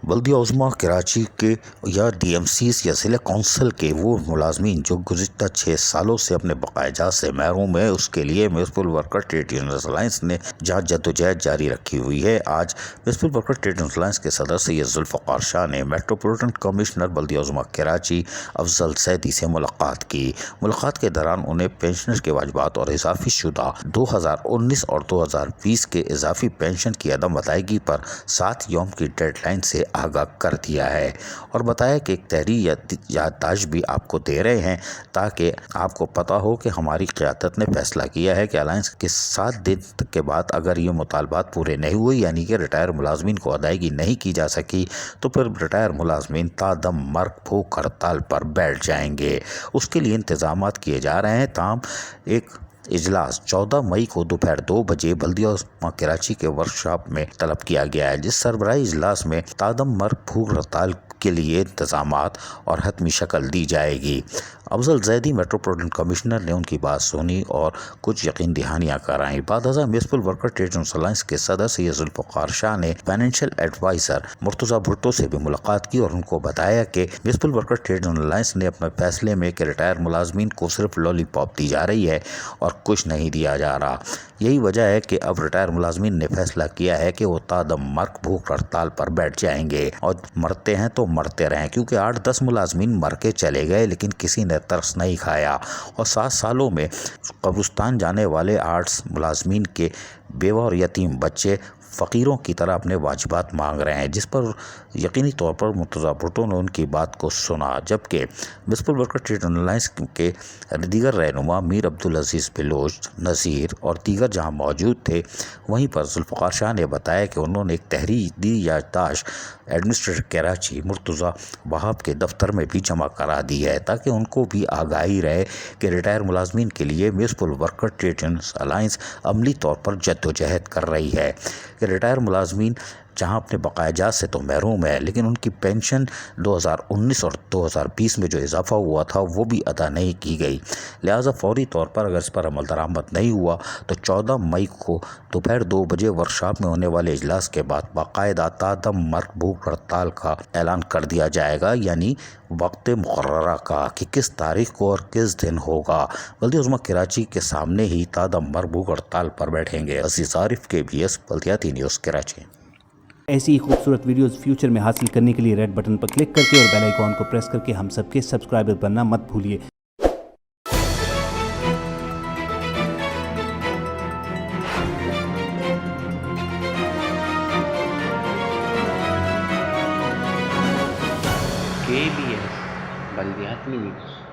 بلدیہ عظمیٰ کراچی کے یا ڈی ایم سیز یا ضلع کونسل کے وہ ملازمین جو گزشتہ 6 سالوں سے اپنے بقایا جات سے محروم ہیں، اس کے لیے municipal worker trade unions alliance نے جہاں جدوجہد جاری رکھی ہوئی ہے۔ آج municipal worker trade unions alliance کے صدر سید ذوالفقار شاہ نے میٹروپولیٹن کمشنر بلدیہ عظمیٰ کراچی افضل زیدی سے ملاقات کی۔ ملاقات کے دوران انہیں پینشنر کے واجبات اور اضافی شدہ 2019 اور 2020 کے اضافی پینشن کی عدم ادائیگی پر 7 یوم کی ڈیڈ لائن سے آگاہ کر دیا ہے اور بتایا کہ ایک تحریر یادداشت بھی آپ کو دے رہے ہیں تاکہ آپ کو پتہ ہو کہ ہماری قیادت نے فیصلہ کیا ہے کہ الائنس کے 7 دن کے بعد اگر یہ مطالبات پورے نہیں ہوئے، یعنی کہ ریٹائر ملازمین کو ادائیگی نہیں کی جا سکی، تو پھر ریٹائر ملازمین تا دم مرگ بھوک ہڑتال پر بیٹھ جائیں گے۔ اس کے لیے انتظامات کیے جا رہے ہیں۔ تاہم ایک اجلاس 14 مئی کو دوپہر 2 بجے بلدیہ عظمیٰ کراچی کے ورکشاپ میں طلب کیا گیا ہے، جس سربراہی اجلاس میں تادم مرگ بھوک ہڑتال کے لیے انتظامات اور حتمی شکل دی جائے گی۔ افضل زیدی میٹروپولیٹن کمشنر نے ان کی بات سنی اور کچھ یقین دہانیاں کرائیں۔ بعد ازاں municipal worker trade unions alliance کے صدر سید ذوالفقار شاہ نے فائنینشیل ایڈوائزر مرتضیٰ بھٹو سے بھی ملاقات کی اور ان کو بتایا کہ municipal worker trade unions alliance نے اپنے فیصلے میں کہ ریٹائر ملازمین کو صرف لالی پاپ دی جا رہی ہے اور کچھ نہیں دیا جا رہا۔ یہی وجہ ہے کہ اب ریٹائر ملازمین نے فیصلہ کیا ہے کہ وہ تادم مرگ بھوک ہڑتال پر بیٹھ جائیں گے اور مرتے ہیں تو مرتے رہیں، کیونکہ 8-10 ملازمین مر کے چلے گئے لیکن کسی نے ترس نہیں کھایا، اور 7 سالوں میں قبرستان جانے والے 8 ملازمین کے بیوہ اور یتیم بچے فقیروں کی طرح اپنے واجبات مانگ رہے ہیں، جس پر یقینی طور پر مرتضیٰ بھٹو نے ان کی بات کو سنا۔ جبکہ municipal worker trade union alliance کے دیگر رہنما میر عبدالعزیز بلوچ، نذیر اور دیگر جہاں موجود تھے، وہیں پر ذوالفقار شاہ نے بتایا کہ انہوں نے ایک تحریری یادداشت ایڈمنسٹریٹر کراچی مرتضیٰ وہاب کے دفتر میں بھی جمع کرا دی ہے تاکہ ان کو بھی آگاہی رہے کہ ریٹائر ملازمین کے لیے municipal worker trade unions alliance عملی طور پر جدوجہد کر رہی ہے کہ ریٹائر ملازمین جہاں اپنے بقایا جات سے تو محروم ہے، لیکن ان کی پینشن 2019 اور 2020 میں جو اضافہ ہوا تھا وہ بھی ادا نہیں کی گئی، لہٰذا فوری طور پر اگر اس پر عمل درآمد نہیں ہوا تو 14 مئی کو دوپہر 2 بجے ورکشاپ میں ہونے والے اجلاس کے بعد باقاعدہ تادم مرگ بھوک ہڑتال کا اعلان کر دیا جائے گا، یعنی وقت مقررہ کا کہ کس تاریخ کو اور کس دن ہوگا۔ بلدیہ عظمیٰ کراچی کے سامنے ہی تادم مرگ بھوک ہڑتال پر بیٹھیں گے۔ عزیز عارف، KBS بلدیاتی نیوز کراچی۔ ایسی ہی خوبصورت ویڈیوز فیوچر میں حاصل کرنے کے لیے ریڈ بٹن پر کلک کر کے اور بیل آئیکن کو پریس کر کے ہم سب کے سبسکرائبر بننا مت بھولیے۔ KBS بلدیاتی نیوز۔